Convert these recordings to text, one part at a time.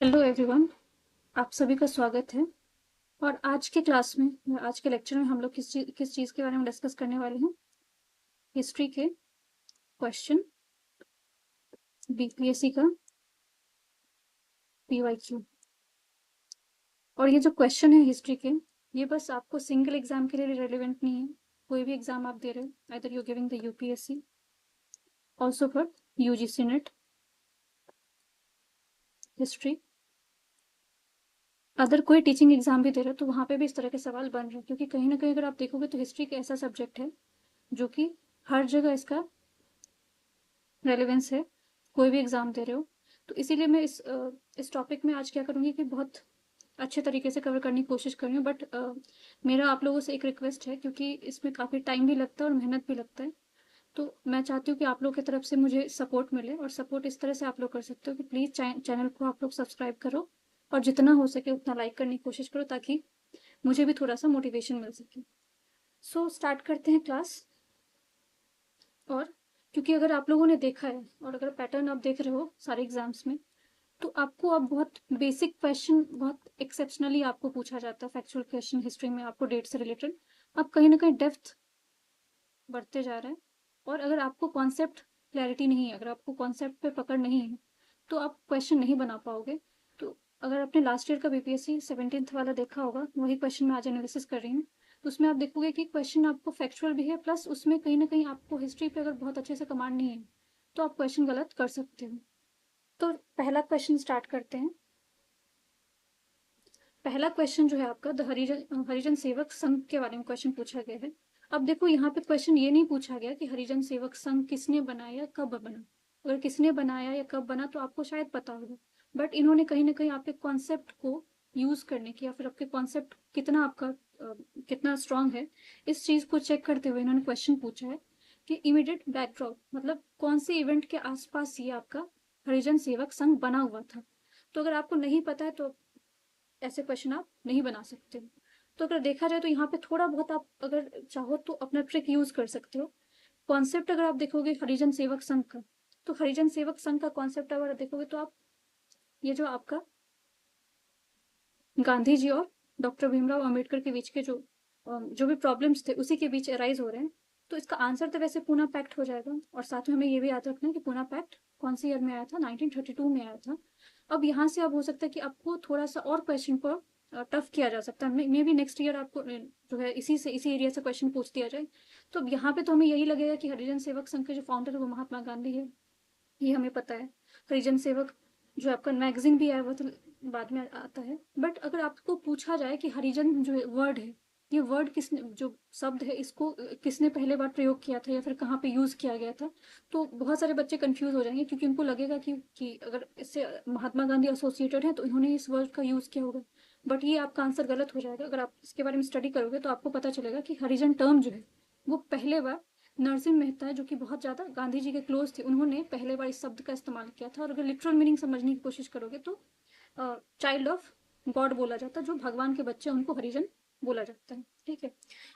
Hello everyone. आप सभी का स्वागत है। और आज के क्लास में या आज के लेक्चर में हम लोग किस चीज़ के बारे में डिस्कस करने वाले हैं। हिस्ट्री के क्वेश्चन, बीपीएससी का पीवाईक्यू। और ये जो क्वेश्चन है हिस्ट्री के, ये बस आपको सिंगल एग्जाम के लिए रेलिवेंट नहीं है। कोई भी एग्जाम आप दे रहे हो, either you giving the UPSC, also for UGC net history, other कोई टीचिंग एग्जाम भी दे रहे हो तो वहाँ पे भी इस तरह के सवाल बन रहे हैं। क्योंकि कहीं ना कहीं अगर आप देखोगे तो हिस्ट्री एक ऐसा सब्जेक्ट है जो कि हर जगह इसका रेलेवेंस है, कोई भी एग्ज़ाम दे रहे हो। तो इसीलिए मैं इस टॉपिक में आज क्या करूँगी कि बहुत अच्छे तरीके से कवर करने की कोशिश कर रही हूँ। बट मेरा आप लोगों से एक रिक्वेस्ट है, क्योंकि इसमें काफ़ी टाइम भी लगता है और मेहनत भी लगता है। तो मैं चाहती हूँ कि आप लोग की तरफ से मुझे सपोर्ट मिले, और सपोर्ट इस तरह से आप लोग कर सकते हो कि प्लीज़ चैनल को आप लोग सब्सक्राइब करो, और जितना हो सके उतना लाइक करने की कोशिश करो, ताकि मुझे भी थोड़ा सा मोटिवेशन मिल सके। सो स्टार्ट करते हैं क्लास। और क्योंकि अगर आप लोगों ने देखा है और अगर पैटर्न आप देख रहे हो सारे एग्जाम्स में, तो आपको अब बहुत बेसिक क्वेश्चन बहुत एक्सेप्शनली आपको पूछा जाता है। फैक्चुअल क्वेश्चन हिस्ट्री में आपको डेट से रिलेटेड अब कहीं ना कहीं डेप्थ बढ़ते जा रहा है। और अगर आपको कॉन्सेप्ट क्लैरिटी नहीं है, अगर आपको कॉन्सेप्ट पे पकड़ नहीं है, तो आप क्वेश्चन नहीं बना पाओगे। तो अगर आपने लास्ट ईयर का बीपीएससी 17th वाला देखा होगा, वही क्वेश्चन मैं आज एनालिसिस कर रही हूँ। तो उसमें आप देखोगे कि क्वेश्चन आपको फैक्चुअल भी है, प्लस उसमें कहीं ना कहीं आपको हिस्ट्री पे अगर बहुत अच्छे से कमांड नहीं है, तो आप क्वेश्चन गलत कर सकते हो। तो पहला क्वेश्चन स्टार्ट करते हैं। पहला क्वेश्चन जो है आपका, द हरिजन हरिजन सेवक संघ के बारे में क्वेश्चन पूछा गया है। अब देखो, यहाँ पे क्वेश्चन ये नहीं पूछा गया कि हरिजन सेवक संघ किसने बनाया या कब बना। अगर किसने बनाया या कब बना तो आपको शायद पता होगा। बट इन्होंने कहीं ना कहीं आपके कॉन्सेप्ट को यूज करने की, या फिर आपके कॉन्सेप्ट कितना आपका कितना स्ट्रांग है, इस चीज को चेक करते हुए इन्होंने क्वेश्चन पूछा है कि इमीडिएट बैकड्रॉप मतलब कौन से इवेंट के आसपास ये आपका हरिजन सेवक संघ बना हुआ था। तो अगर आपको नहीं पता है तो ऐसे क्वेश्चन आप नहीं बना सकते हो। तो अगर देखा जाए तो यहाँ पे थोड़ा बहुत आप अगर चाहो तो अपना ट्रिक यूज कर सकते हो। कॉन्सेप्ट अगर आप देखोगे हरिजन सेवक संघ का, तो हरिजन सेवक संघ का कॉन्सेप्ट अगर देखोगे तो आप, ये जो आपका गांधी जी और डॉक्टर भीमराव अंबेडकर के बीच के जो भी प्रॉब्लम्स थे उसी के बीच अराइज हो रहे हैं। तो इसका आंसर तो वैसे पूना पैक्ट हो जाएगा। और साथ में हमें ये भी याद रखना है कि पूना पैक्ट कौन सी ईयर में आया था, 1932 में आया था। अब यहाँ से अब हो सकता है कि आपको थोड़ा सा और क्वेश्चन को टफ किया जा सकता है। मे बी नेक्स्ट ईयर आपको जो है इसी एरिया से क्वेश्चन पूछ दिया जाए। तो अब यहाँ पे तो हमें यही लगेगा कि हरिजन सेवक संघ के जो फाउंडर है वो महात्मा गांधी है, ये हमें पता है। हरिजन सेवक जो आपका मैगजीन भी है वो तो बाद में आता है। बट अगर आपको पूछा जाए कि हरिजन जो वर्ड है, ये वर्ड किसने, जो शब्द है, इसको किसने पहले बार प्रयोग किया था या फिर कहाँ पे यूज किया गया था, तो बहुत सारे बच्चे कंफ्यूज हो जाएंगे। क्योंकि उनको लगेगा कि अगर इससे महात्मा गांधी एसोसिएटेड है तो इन्होंने इस वर्ड का यूज किया होगा। बट ये आपका आंसर गलत हो जाएगा। अगर आप इसके बारे में स्टडी करोगे तो आपको पता चलेगा कि हरिजन टर्म जो है वो पहले बार नरसिंह मेहता है, जो कि बहुत ज़्यादा गांधी जी के क्लोज थे, उन्होंने पहले बार इस शब्द का इस्तेमाल किया था। और अगर लिटरल मीनिंग समझने की कोशिश करोगे तो चाइल्ड ऑफ गॉड बोला जाता है, जो भगवान के बच्चे उनको हरिजन बोला जाता है। ठीक है।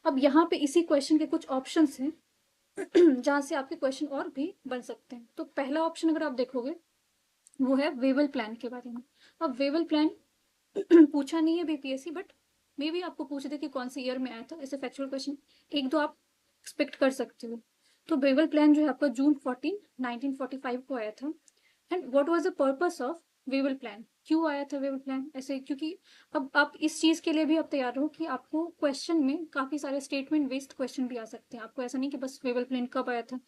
अब यहाँ पे इसी क्वेश्चन के कुछ ऑप्शंस हैं जहाँ से आपके क्वेश्चन और भी बन सकते हैं। तो पहला ऑप्शन अगर आप देखोगे वो है वेवल प्लान के बारे में। अब वेवल प्लान पूछा नहीं है बीपीएससी, बट मे भी आपको पूछ दे कि कौन सी ईयर में आया था। ऐसे फैक्चुअल क्वेश्चन एक दो आप एक्सपेक्ट कर सकते हो। तो वेवल प्लान जो है आपका जून 14 1945 को आया था। And what was the purpose of Wavell plan, क्यों आया था वेवल प्लान ऐसे? क्योंकि अब आप इस चीज के लिए भी आप तैयार हो कि आपको क्वेश्चन में काफी सारे स्टेटमेंट बेस्ड क्वेश्चन भी आ सकते हैं। आपको ऐसा नहीं कि बस वेवल प्लान कब आया था,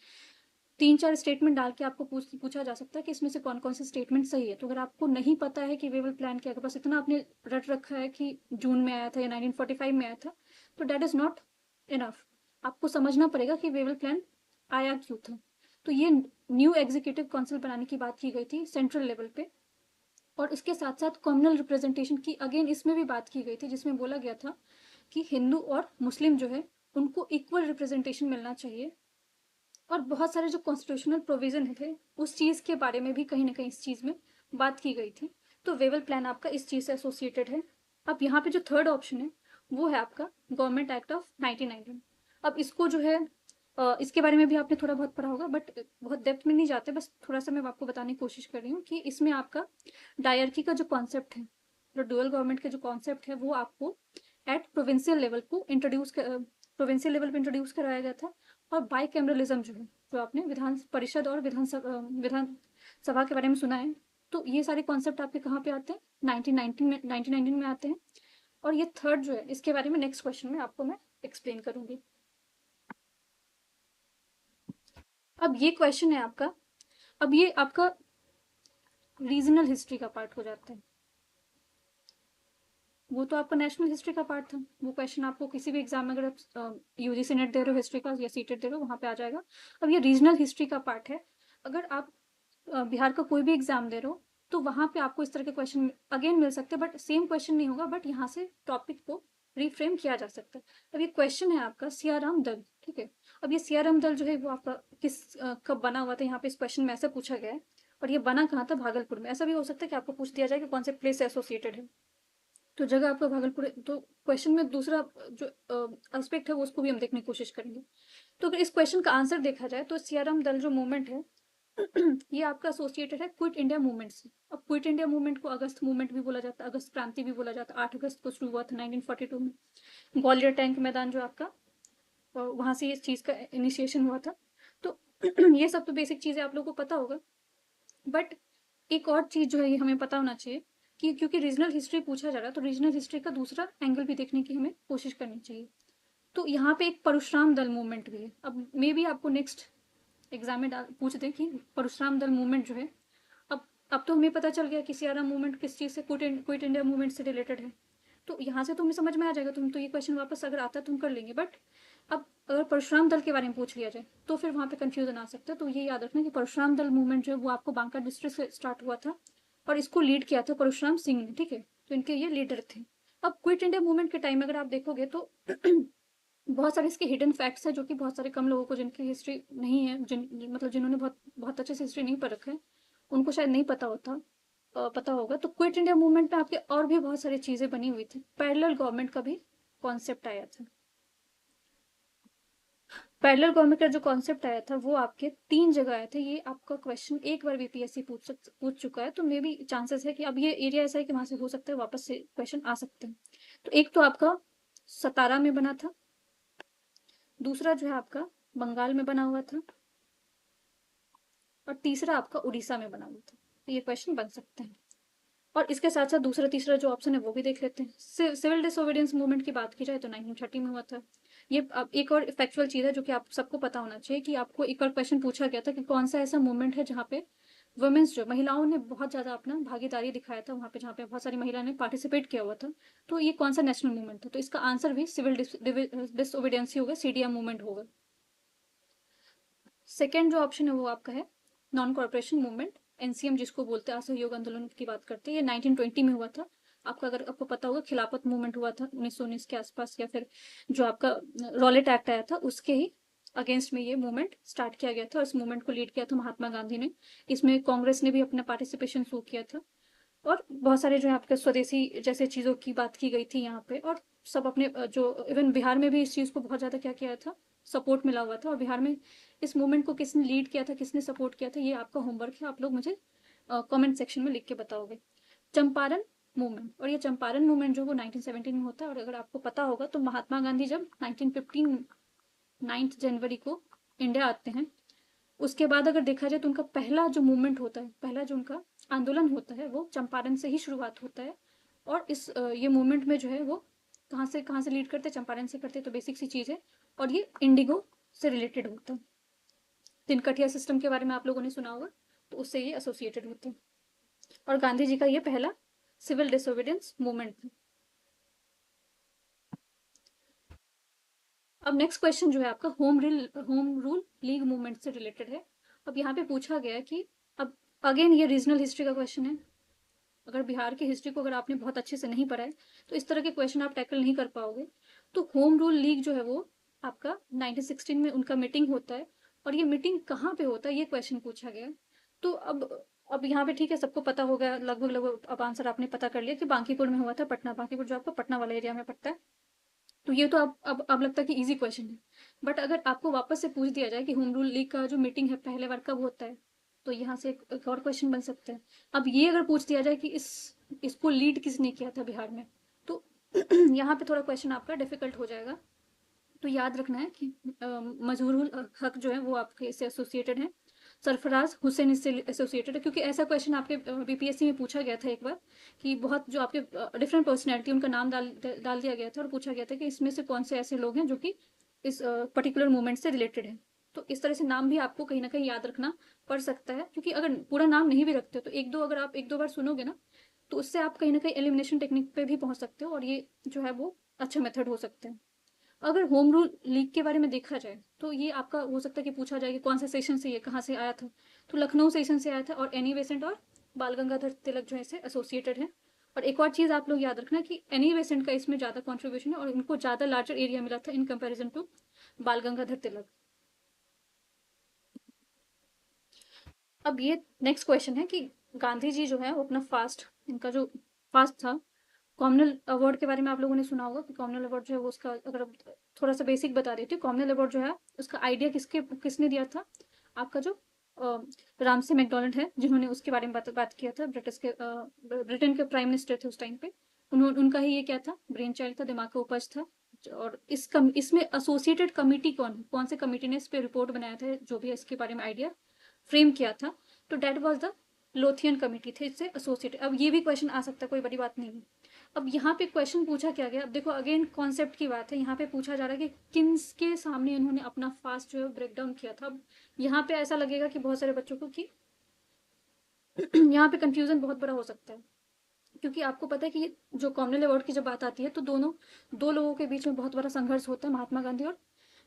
तीन चार स्टेटमेंट डाल के आपको पूछा जा सकता है कि इसमें से कौन कौन से स्टेटमेंट सही है। तो अगर आपको नहीं पता है कि वेवल प्लान क्या है, बस इतना आपने रट रखा है कि जून में आया था या 1945 में आया था, तो डेट इज नॉट इनफ। आपको समझना पड़ेगा कि वेवल प्लान आया क्यों था। तो ये न्यू एग्जीक्यूटिव काउंसिल बनाने की बात की गई थी सेंट्रल लेवल पे। और इसके साथ साथ कम्युनल रिप्रेजेंटेशन की अगेन इसमें भी बात की गई थी, जिसमें बोला गया था कि हिंदू और मुस्लिम जो है उनको इक्वल रिप्रेजेंटेशन मिलना चाहिए। और बहुत सारे जो कॉन्स्टिट्यूशनल प्रोविजन थे उस चीज़ के बारे में भी कहीं ना कहीं इस चीज़ में बात की गई थी। तो वेवल प्लान आपका इस चीज़ से एसोसिएटेड है। अब यहाँ पे जो थर्ड ऑप्शन है वो है आपका गवर्नमेंट एक्ट ऑफ 1919। अब इसको जो है इसके बारे में भी आपने थोड़ा बहुत पढ़ा होगा, बट बहुत डेप्थ में नहीं जाते, बस थोड़ा सा मैं आपको बताने की कोशिश कर रही हूँ कि इसमें आपका डायरकी का जो कॉन्सेप्ट है, जो डुअल गवर्नमेंट का जो कॉन्सेप्ट है, वो आपको एट प्रोविंशियल लेवल को प्रोविंशियल लेवल पे इंट्रोड्यूस कराया गया था। और बाई कैमरलिज्म जो है, जो आपने विधान परिषद और विधान सभा के बारे में सुना है, तो ये सारे कॉन्सेप्ट आपके कहाँ पे आते हैं, 1919 में आते हैं। और ये थर्ड जो है, इसके बारे में नेक्स्ट क्वेश्चन में आपको मैं एक्सप्लेन करूंगी। अब ये क्वेश्चन है आपका, अब ये आपका रीजनल हिस्ट्री का पार्ट हो जाता है। वो तो आपका नेशनल हिस्ट्री का पार्ट था, वो क्वेश्चन आपको किसी भी एग्जाम में, अगर आप यूजीसी नेट दे रहे हो हिस्ट्री का या सीटेट दे रहे हो, वहां पे आ जाएगा। अब ये रीजनल हिस्ट्री का पार्ट है। अगर आप बिहार का कोई भी एग्जाम दे रहे हो, तो वहां पे आपको इस तरह के क्वेश्चन अगेन मिल सकते हैं, बट सेम क्वेश्चन नहीं होगा, बट यहाँ से टॉपिक को रिफ्रेम किया जा सकता है। अब ये क्वेश्चन है आपका सियाराम दल, ठीक है। अब ये सियाराम दल जो है वो आपका कब बना हुआ था, यहाँ पे इस क्वेश्चन में ऐसा पूछा गया है। और ये बना कहाँ था, भागलपुर में। ऐसा भी हो सकता है कि आपको पूछ दिया जाए कि कौन से प्लेस से एसोसिएटेड है, तो जगह आपका भागलपुर है। तो क्वेश्चन में दूसरा जो एस्पेक्ट है वो उसको भी हम देखने की कोशिश करेंगे। तो अगर इस क्वेश्चन का आंसर देखा जाए, तो सियाराम दल जो मूवमेंट है ये आपका एसोसिएटेड है क्विट इंडिया मूवमेंट से। अब क्विट इंडिया मूवमेंट को अगस्त मूवमेंट भी बोला जाता है, अगस्त क्रांति भी बोला जाता है। 8 अगस्त को शुरू हुआ था 1942 में, ग्वालियर टैंक मैदान जो आपका, वहां से इस चीज का इनिशिएशन हुआ था। तो ये सब तो बेसिक चीजें आप लोगों को पता होगा, बट एक और चीज जो है ये हमें पता होना चाहिए कि क्योंकि रीजनल हिस्ट्री पूछा जा रहा है, तो रीजनल हिस्ट्री का दूसरा एंगल भी देखने की हमें कोशिश करनी चाहिए। तो यहाँ पे एक परशुराम दल मूवमेंट भी है। अब मे भी आपको नेक्स्ट एग्जाम में पूछ दे कि परशुराम दल मूवमेंट जो है, अब तो हमें पता चल गया कि सियारा मूवमेंट किस चीज़ से, क्विट इंडिया मूवमेंट से रिलेटेड है। तो यहाँ से तुम्हें समझ में आ जाएगा, तुम तो ये क्वेश्चन वापस अगर आता है तुम कर लेंगे। बट अब अगर परशुराम दल के बारे में पूछ लिया जाए, तो फिर वहाँ पे कंफ्यूजन आ सकता है। तो ये याद रखना कि परशुराम दल मूवमेंट जो है वो आपको बांका डिस्ट्रिक्ट से स्टार्ट हुआ था, और इसको लीड किया था परशुराम सिंह ने, ठीक है। तो इनके ये लीडर थे। अब क्विट इंडिया मूवमेंट के टाइम अगर आप देखोगे तो बहुत सारे इसके हिडन फैक्ट्स हैं, जो कि बहुत सारे कम लोगों को, जिनकी हिस्ट्री नहीं है, मतलब जिन्होंने बहुत बहुत अच्छे से हिस्ट्री नहीं पढ़ रखा है, उनको शायद नहीं पता होता, पता होगा। तो क्विट इंडिया मूवमेंट में आपके और भी बहुत सारी चीजें बनी हुई थी। पैरेलल गवर्नमेंट का भी कॉन्सेप्ट आया था। पैरेलल गवर्नमेंट का जो कॉन्सेप्ट आया था वो आपके 3 जगह आए थे। ये आपका क्वेश्चन एक बार बीपीएससी पूछ चुका है, तो मे बी चांसेस है कि अब ये एरिया ऐसा है कि वहां से हो सकता है वापस से क्वेश्चन आ सकते हैं। तो एक तो आपका सतारा में बना था, दूसरा जो है आपका बंगाल में बना हुआ था, और तीसरा आपका उड़ीसा में बना हुआ था। तो ये क्वेश्चन बन सकते हैं। और इसके साथ साथ दूसरा तीसरा जो ऑप्शन है वो भी देख लेते हैं। सिविल डिसोबीडियंस मूवमेंट की बात की जाए तो 1930 में हुआ था। ये अब एक और फैक्चुअल चीज है जो कि आप सबको पता होना चाहिए, कि आपको एक और क्वेश्चन पूछा गया था कि कौन सा ऐसा मूवमेंट है जहाँ पे वुमेन्स, जो महिलाओं ने बहुत ज्यादा अपना भागीदारी दिखाया था, वहाँ पे जहाँ पे बहुत सारी महिलाओं ने पार्टिसिपेट किया हुआ था। तो ये कौन सा नेशनल मूवमेंट था, तो इसका आंसर भी सिविल डिसोबीडियंस ही होगा, सीडीएम मूवमेंट होगा। सेकेंड जो ऑप्शन है वो आपका है नॉन कॉर्पोरेशन मूवमेंट, एनसीएम जिसको बोलते हैं, असहयोग आंदोलन की बात करते हैं। ये 1920 में हुआ था। आपका, अगर आपको पता होगा, खिलाफत मूवमेंट हुआ था 1919 के आसपास, या फिर जो आपका रॉलेट एक्ट आया था उसके ही अगेंस्ट में ये मूवमेंट स्टार्ट किया गया था, और इस मूवमेंट को लीड किया था महात्मा गांधी ने। इसमें कांग्रेस ने भी अपना पार्टिसिपेशन शो किया था। और बहुत सारे जो है आपके स्वदेशी जैसे चीज़ों की बात की गई थी यहाँ पे। और सब अपने जो इवन बिहार में भी इस चीज़ को बहुत ज़्यादा क्या किया था, सपोर्ट मिला हुआ था। और बिहार में इस मूवमेंट को किसने लीड किया था, किसने सपोर्ट किया था, ये आपका होमवर्क है, आप लोग मुझे कमेंट सेक्शन में लिख के बताओगे। चंपारण मूवमेंट, और ये चंपारण मूवमेंट जो वो 1917 में होता है। और अगर आपको पता होगा तो महात्मा गांधी जब 1915 9 जनवरी को इंडिया आते हैं, उसके बाद अगर देखा जाए तो उनका पहला जो मूवमेंट होता है, पहला जो उनका आंदोलन होता है, वो चंपारण से ही शुरुआत होता है। और ये मूवमेंट में जो है वो कहाँ से लीड करते हैं, चंपारण से करते हैं। तो बेसिक सी चीज़ है। और ये इंडिगो से रिलेटेड होता है। तिनकठिया सिस्टम के बारे में आप लोगों ने सुना होगा, तो उससे ये एसोसिएटेड होते हैं। और गांधी जी का ये पहला सिविल डिसोबीडियंस मूवमेंट था। अब नेक्स्ट क्वेश्चन जो है आपका होम रूल लीग मूवमेंट से रिलेटेड है। अब यहाँ पे पूछा गया है कि, अब अगेन ये रीजनल हिस्ट्री का क्वेश्चन है। अगर बिहार की हिस्ट्री को अगर आपने बहुत अच्छे से नहीं पढ़ा है, तो इस तरह के क्वेश्चन आप टैकल नहीं कर पाओगे। तो होम रूल लीग जो है वो आपका 1916 में उनका मीटिंग होता है। और ये मीटिंग कहाँ पे होता है, ये क्वेश्चन पूछा गया है। तो अब यहाँ पे ठीक है, सबको पता हो गया लगभग लगभग। अब आंसर आपने पता कर लिया कि बांकीपुर में हुआ था, पटना, बांकीपुर जो आपका पटना वाला एरिया में पड़ता है। तो ये तो अब लगता है कि इजी क्वेश्चन है, बट अगर आपको वापस से पूछ दिया जाए कि होम रूल लीग का जो मीटिंग है पहले बार कब होता है, तो यहाँ से एक और क्वेश्चन बन सकता है। अब ये अगर पूछ दिया जाए कि इसको लीड किसने किया था बिहार में, तो यहाँ पे थोड़ा क्वेश्चन आपका डिफिकल्ट हो जाएगा। तो याद रखना है कि मजहूरुल हक जो है वो आपके इससे एसोसिएटेड है, सरफराज हुसैन इससे एसोसिएटेड है, क्योंकि ऐसा क्वेश्चन आपके बीपीएससी में पूछा गया था एक बार कि बहुत जो आपके डिफरेंट पर्सनैलिटी उनका नाम डाल दिया गया था और पूछा गया था कि इसमें से कौन से ऐसे लोग हैं जो कि इस पर्टिकुलर मूवमेंट से रिलेटेड है। तो इस तरह से नाम भी आपको कहीं ना कहीं याद रखना पड़ सकता है, क्योंकि अगर पूरा नाम नहीं भी रखते हो तो अगर आप एक दो बार सुनोगे ना, तो उससे आप कहीं ना कहीं एलिमिनेशन टेक्निक पे भी पहुंच सकते हो, और ये जो है वो अच्छा मेथड हो सकता है। अगर होम रूल लीग के बारे में देखा जाए तो ये आपका हो सकता है कि पूछा जाए कि कौन सा सेशन से ये कहाँ से आया था, तो लखनऊ सेशन से आया था, और एनी बेसेंट और बाल गंगाधर तिलक जो है इससे एसोसिएटेड है। और एक और चीज आप लोग याद रखना कि एनी बेसेंट का इसमें ज्यादा कॉन्ट्रीब्यूशन है और इनको ज्यादा लार्जर एरिया मिला था इन कंपेरिजन टू बाल गंगाधर तिलक। अब ये नेक्स्ट क्वेश्चन है कि गांधी जी जो है वो अपना फास्ट, इनका जो फास्ट था, कॉमनल अवार्ड के बारे में आप लोगों ने सुना होगा कि कॉमनल अवार्ड जो है वो उसका, अगर अब थोड़ा सा बेसिक बता देती हूँ, कॉमनल अवार्ड जो है उसका आइडिया किसने दिया था, आपका जो रामसे मैकडोनल्ड है, जिन्होंने उसके बारे में बात किया था, ब्रिटेन के प्राइम मिनिस्टर थे उस टाइम पे, उन्होंने उनका ही ये क्या था, ब्रेन चाइल्ड था, दिमाग का उपज था। और इसमें एसोसिएटेड कमिटी कौन से कमिटी ने इस पे रिपोर्ट बनाया था, जो भी इसके बारे में आइडिया फ्रेम किया था, तो that was the Lothian committee थे इससे एसोसिएटेड। अब ये भी क्वेश्चन आ सकता है, कोई बड़ी बात नहीं है। अब यहाँ पे क्वेश्चन पूछा क्या गया, अब देखो अगेन कॉन्सेप्ट की बात है, यहाँ पे पूछा जा रहा है कि किन के सामने उन्होंने अपना फास्ट जो है ब्रेक डाउन किया था। अब यहाँ पे ऐसा लगेगा कि बहुत सारे बच्चों को कि यहाँ पे कंफ्यूजन बहुत बड़ा हो सकता है, क्योंकि आपको पता है कि जो कॉमनल अवार्ड की जब बात आती है तो दो लोगों के बीच में बहुत बड़ा संघर्ष होता है, महात्मा गांधी और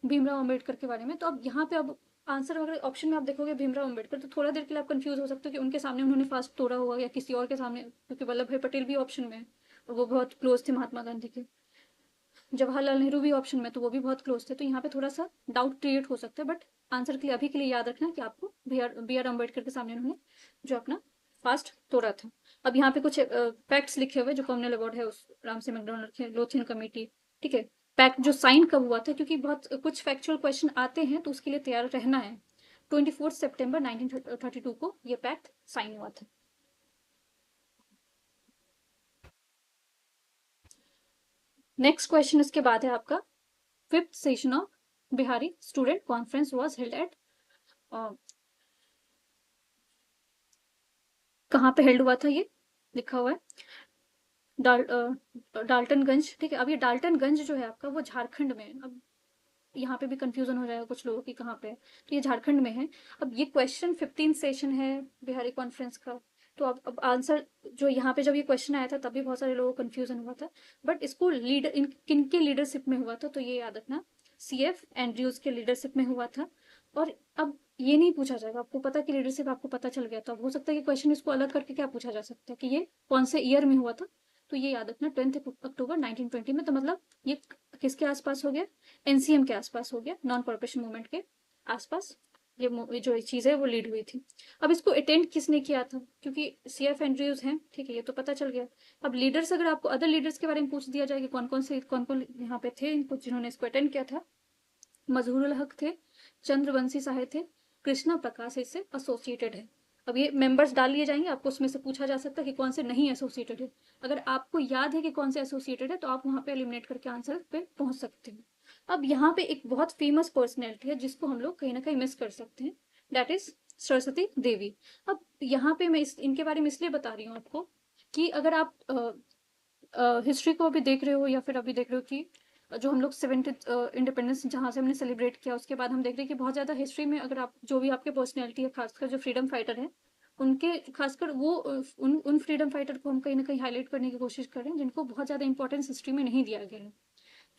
भीमराव अम्बेडकर के बारे में। तो अब यहाँ पे अब आंसर अगर ऑप्शन में आप देखोगे भीमराव अम्बेडकर, तो थोड़ा देर के लिए आप कंफ्यूज हो सकते हो कि उनके सामने उन्होंने फास्ट तोड़ा होगा या किसी और के सामने, क्योंकि वल्लभ भाई पटेल भी ऑप्शन में है और वो बहुत क्लोज थे महात्मा गांधी के, जवाहरलाल नेहरू भी ऑप्शन में, तो वो भी बहुत क्लोज थे, तो यहाँ पे थोड़ा सा डाउट क्रिएट हो सकता है। बट आंसर के लिए अभी के लिए याद रखना कि आपको बी आर अम्बेडकर के सामने उन्होंने जो अपना फास्ट तोड़ा था। अब यहाँ पे कुछ फैक्ट्स लिखे हुए जो कॉमनल अवार्ड है उस राम से मैकडोनल्ड के लोथियन कमेटी, ठीक है। पैक्ट जो साइन कब हुआ था, क्योंकि बहुत कुछ फैक्चुअल क्वेश्चन आते हैं तो उसके लिए तैयार रहना है। 24 सितंबर 1932 को ये पैक्ट साइन हुआ था। नेक्स्ट क्वेश्चन इसके बाद है आपका, fifth session of Bihari student conference was held at, कहाँ पे हेल्ड हुआ था, ये लिखा हुआ है डाल्टनगंज, ठीक है। अब ये डाल्टनगंज जो है आपका वो झारखंड में है। अब यहाँ पे भी कंफ्यूजन हो जाएगा कुछ लोगों की कहाँ पे है, तो ये झारखंड में है। अब ये क्वेश्चन 15 सेशन है बिहारी कॉन्फ्रेंस का, तो अब आंसर जो यहाँ पे जब ये क्वेश्चन आया था तब भी बहुत सारे लोगों को कंफ्यूजन हुआ था, बट इसको लीडर किन के लीडरशिप में हुआ था, तो ये याद रखना CF एंड्रयूज के लीडरशिप में हुआ था। और अब ये नहीं पूछा जाएगा, आपको पता कि लीडरशिप आपको पता चल गया, तो अब हो सकता है कि क्वेश्चन इसको अलग करके क्या पूछा जा सकता है कि ये कौन से ईयर में हुआ था, तो ये याद रखना 10 अक्टूबर 1920 में, तो मतलब ये किसके आसपास हो गया, एनसीएम के आसपास हो गया, नॉन कॉर्पोरेशन मूवमेंट के आसपास ये जो चीज़ है वो लीड हुई थी। अब इसको अटेंड किसने किया था, क्योंकि CF एंड्रयूज हैं, ठीक है, ये तो पता चल गया। अब लीडर्स, अगर आपको अदर लीडर्स के बारे में पूछ दिया जाए कि कौन कौन यहाँ पे थे इनको जिन्होंने इसको अटेंड किया था, मजहूरुल हक थे, चंद्रवंशी साहे थे, कृष्णा प्रकाश इससे एसोसिएटेड है। अब ये मेंबर्स डाल लिए जाएंगे, आपको उसमें से पूछा जा सकता है कि कौन से नहीं एसोसिएटेड है। अगर आपको याद है कि कौन से एसोसिएटेड है तो आप वहां पे एलिमिनेट करके आंसर पे पहुंच सकते हैं। अब यहाँ पे एक बहुत फेमस पर्सनैलिटी है जिसको हम लोग कहीं ना कहीं मिस कर सकते हैं, दैट इज सरस्वती देवी। अब यहाँ पे मैं इनके बारे में इसलिए बता रही हूँ आपको कि अगर आप हिस्ट्री को अभी देख रहे हो या फिर अभी देख रहे हो कि जो हम लोग 70th इंडिपेंडेंस जहाँ से हमने सेलिब्रेट किया, उसके बाद हम देख रहे हैं कि बहुत ज़्यादा हिस्ट्री में अगर आप जो भी आपके पर्सनैलिटी है, खासकर जो फ्रीडम फाइटर है, उनके खासकर वो उन फ्रीडम फाइटर को हम कहीं ना कहीं हाईलाइट करने की कोशिश कर रहे हैं जिनको बहुत ज़्यादा इंपॉर्टेंस हिस्ट्री में नहीं दिया गया है।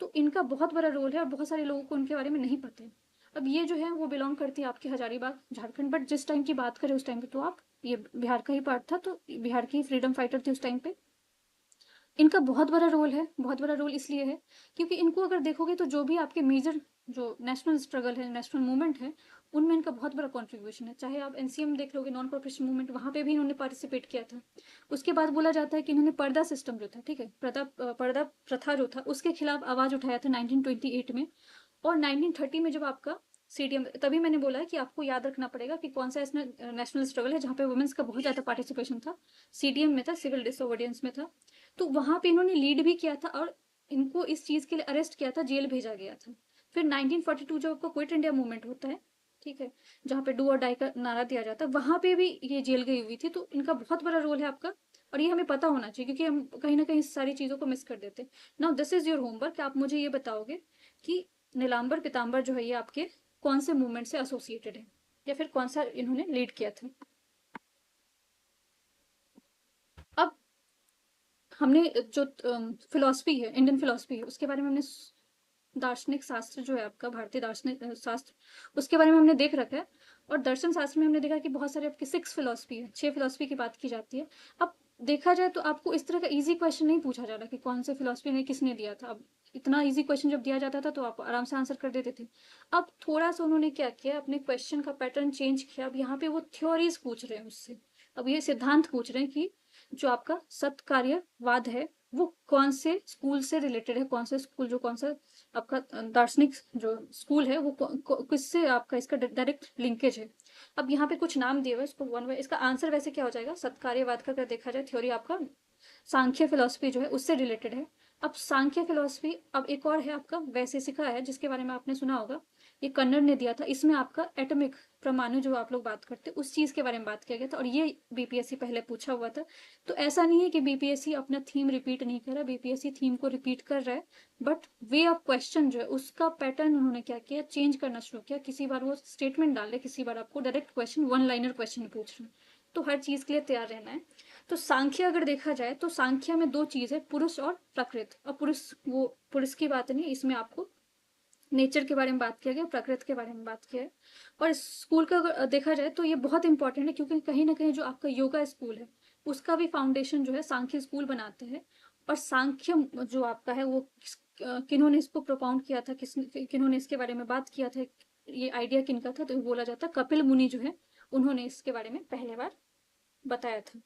तो इनका बहुत बड़ा रोल है और बहुत सारे लोगों को उनके बारे में नहीं पता है। अब ये जो है वो बिलोंग करती है आपके हजारीबाग झारखंड, बट जिस टाइम की बात करें उस टाइम पे तो आप, ये बिहार का ही पार्ट था, तो बिहार की फ्रीडम फाइटर थी उस टाइम पे। इनका बहुत बड़ा रोल है, बहुत बड़ा रोल इसलिए है क्योंकि इनको अगर देखोगे तो जो भी आपके मेजर जो नेशनल स्ट्रगल है, नेशनल मूवमेंट है, उनमें इनका बहुत बड़ा कंट्रीब्यूशन है। चाहे आप एनसीएम देख लोगे, नॉन कॉर्पोरेशन मूवमेंट, वहाँ पे भी इन्होंने पार्टिसिपेट किया था। उसके बाद बोला जाता है कि इन्होंने पर्दा सिस्टम जो था, ठीक है, पर्दा प्रथा जो था उसके खिलाफ आवाज उठाया था 1928 में। और 1930 में जब आपका सीडीएम, तभी मैंने बोला है कि आपको याद रखना पड़ेगा कि कौन सा इसमें नेशनल स्ट्रगल है जहाँ पे वुमेन्स का बहुत ज्यादा पार्टिसिपेशन था। सीडीएम में था, सिविल डिसोबीडियंस में था। तो वहां पे इन्होंने लीड भी किया था और इनको इस चीज के लिए अरेस्ट किया था, जेल भेजा गया था। फिर 1942 जब आपका क्विट इंडिया मूवमेंट होता है, ठीक है, जहाँ पे डू और डाई का नारा दिया जाता है, वहां पे भी ये जेल गई हुई थी। तो इनका बहुत बड़ा रोल है आपका, और ये हमें पता होना चाहिए क्योंकि हम कहीं ना कहीं सारी चीजों को मिस कर देते हैं। Now this is your homework, आप मुझे ये बताओगे कि नीलांबर पीताम्बर जो है ये आपके कौन से मूवमेंट से एसोसिएटेड है, या फिर कौन सा इन्होंने लीड किया था। अब हमने जो फिलोसफी है, इंडियन फिलोसफी है, उसके बारे में हमने दार्शनिक शास्त्र जो है आपका, भारतीय दार्शनिक शास्त्र, उसके बारे में हमने देख रखा है। और दर्शन शास्त्र में हमने देखा कि बहुत सारे आपकी 6 फिलोसफी है, 6 फिलोसफी की बात की जाती है। अब देखा जाए तो आपको इस तरह का इजी क्वेश्चन नहीं पूछा जा रहा कि कौन से फिलोसफी ने किसने दिया था। अब इतना इजी क्वेश्चन जब दिया जाता था तो आप आराम से आंसर कर देते थे। अब थोड़ा सा उन्होंने क्या किया, अपने क्वेश्चन का पैटर्न चेंज किया। अब यहाँ पे वो थ्योरीज पूछ रहे हैं उससे, अब ये सिद्धांत पूछ रहे हैं कि जो आपका सत्कार्यवाद है वो कौन से स्कूल से रिलेटेड है, कौन से स्कूल, जो कौन सा आपका दार्शनिक जो स्कूल है वो किससे आपका इसका डायरेक्ट लिंकेज है। अब यहाँ पे कुछ नाम दिए हुए, इसको वन बाय, इसका आंसर वैसे क्या हो जाएगा, सत्कार्यवाद का अगर देखा जाए थ्योरी आपका सांख्य फिलोसफी जो है उससे रिलेटेड है। अब सांख्य फिलोसफी, अब एक और है आपका वैशेषिका है जिसके बारे में आपने सुना होगा, ये कन्नड़ ने दिया था। इसमें आपका एटॉमिक, परमाणु जो आप लोग बात करते हैं उस चीज के बारे में बात किया गया था, और ये बीपीएससी पहले पूछा हुआ था। तो ऐसा नहीं है कि बीपीएससी अपना थीम रिपीट नहीं कर रहा, बीपीएससी थीम को रिपीट कर रहा है, बट वे ऑफ क्वेश्चन जो है उसका पैटर्न उन्होंने क्या किया, चेंज करना शुरू किया। किसी बार वो स्टेटमेंट डाल रहे, किसी बार आपको direct question, one liner question पूछ रहे हैं। तो हर चीज के लिए तैयार रहना है। तो सांख्य अगर देखा जाए तो सांख्य में दो चीज है, पुरुष और प्रकृति। और पुरुष, वो पुरुष की बात नहीं, इसमें आपको नेचर के बारे में बात किया गया, प्रकृति के बारे में बात किया है। और स्कूल का अगर देखा जाए तो ये बहुत इंपॉर्टेंट है क्योंकि कहीं ना कहीं जो आपका योगा स्कूल है उसका भी फाउंडेशन जो है सांख्य स्कूल बनाते हैं। और सांख्य जो आपका है वो किन्होंने इसको प्रोपाउंड किया था, किन्होंने इसके बारे में बात किया था, ये आइडिया किनका था, तो बोला जाता है कपिल मुनि जो है उन्होंने इसके बारे में पहले बार बताया था।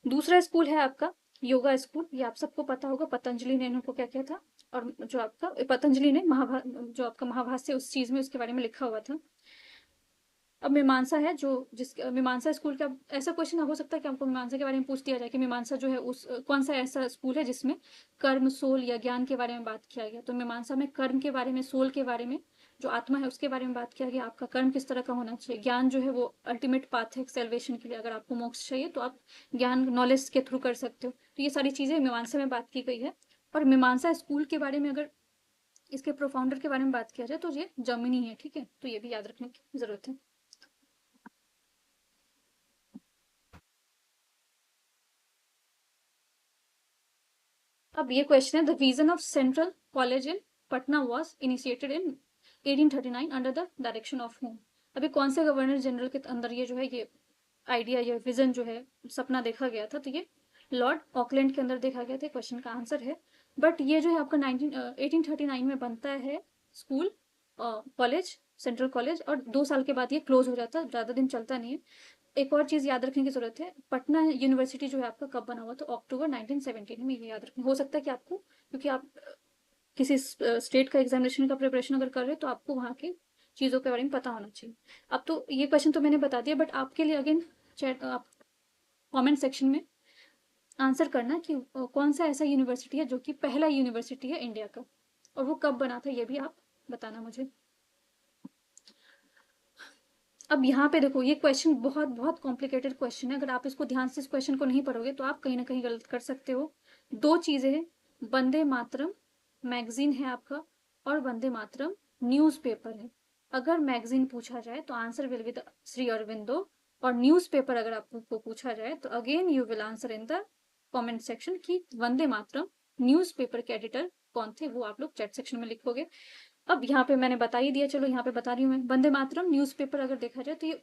दूसरा स्कूल है आपका योगा स्कूल, ये आप सबको पता होगा, पतंजलि ने इनको क्या किया था। और जो आपका पतंजलि ने जो आपका महाभाष्य उस चीज में उसके बारे में लिखा हुआ था। अब मीमांसा है जो, जिस मीमांसा स्कूल का ऐसा क्वेश्चन हो सकता है कि आपको मीमांसा के बारे में पूछ दिया जाए कि मीमांसा जो है उस कौन सा ऐसा स्कूल है जिसमें कर्म, सोल या ज्ञान के बारे में बात किया गया। तो मीमांसा में कर्म के बारे में, सोल के बारे में, जो आत्मा है उसके बारे में बात किया गया। आपका कर्म किस तरह का होना चाहिए, ज्ञान जो है वो अल्टीमेट पाथ है सेल्वेशन के लिए। अगर आपको मोक्ष चाहिए तो आप ज्ञान नॉलेज के थ्रू कर सकते हो। तो ये सारी चीजें मीमांसा में बात की गई है। और मीमांसा स्कूल के बारे में अगर इसके प्रोफाउंडर के बारे में बात किया जाए तो ये जमिनी है, ठीक है, तो ये भी याद रखने की जरूरत है। अब ये क्वेश्चन है, the vision of central college in Patna was initiated in 1839 under the direction of home. अभी कौन से गवर्नर जनरल के अंदर ये जो है ये आइडिया, ये विजन जो है, सपना देखा गया था, तो ये लॉर्ड ऑकलैंड के अंदर देखा गया था। क्वेश्चन का आंसर है। बट ये जो है आपका 1839 में बनता है स्कूल, कॉलेज, सेंट्रल कॉलेज, और 2 साल के बाद ये क्लोज हो जाता है, ज्यादा दिन चलता नहीं है। एक और चीज याद रखने की जरूरत है, पटना यूनिवर्सिटी जो है आपका कब बना हुआ, तो अक्टूबर 1917 में, ये याद रखना। हो सकता है कि आपको, क्योंकि आप किसी स्टेट का एग्जामिनेशन का प्रिपरेशन अगर कर रहे हो तो आपको वहाँ की चीज़ों के बारे में पता होना चाहिए। अब तो ये क्वेश्चन तो मैंने बता दिया, बट आपके लिए अगेन चैट, आप कमेंट सेक्शन में आंसर करना कि कौन सा ऐसा यूनिवर्सिटी है जो कि पहला यूनिवर्सिटी है इंडिया का, और वो कब बना था ये भी आप बताना मुझे। अब यहाँ पे देखो, ये क्वेश्चन बहुत बहुत कॉम्प्लिकेटेड क्वेश्चन है। अगर आप इसको ध्यान से इस क्वेश्चन को नहीं पढ़ोगे तो आप कहीं ना कहीं गलत कर सकते हो। दो चीजें हैं, वंदे मातरम मैगजीन है आपका, और वंदे मातरम न्यूज़पेपर है। अगर मैगजीन पूछा जाए तो answer will be the Shri Aurobindo, और न्यूज़पेपर अगर आपको पूछा जाए तो again you will answer in the comment section कि वंदे मातरम न्यूज़पेपर के एडिटर कौन थे, वो आप लोग चैट सेक्शन में लिखोगे। अब यहाँ पे मैंने बता ही दिया, चलो यहाँ पे बता रही हूँ मैं। वंदे मातरम न्यूज़पेपर अगर देखा जाए तो ये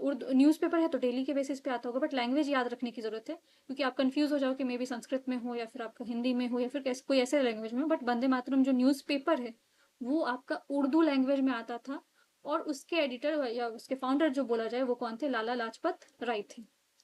उर्दू न्यूज़पेपर है तो डेली के बेसिस पे आता होगा, बट लैंग्वेज याद रखने की जरूरत है क्योंकि आप कंफ्यूज हो जाओ कि मे बी संस्कृत में हो या फिर आपका हिंदी में हो या फिर कोई ऐसे लैंग्वेज में हो। बट वंदे मातरम जो न्यूज़पेपर है वो आपका उर्दू लैंग्वेज में आता था, और उसके एडिटर या उसके फाउंडर जो बोला जाए वो कौन थे, लाला लाजपत राय थे।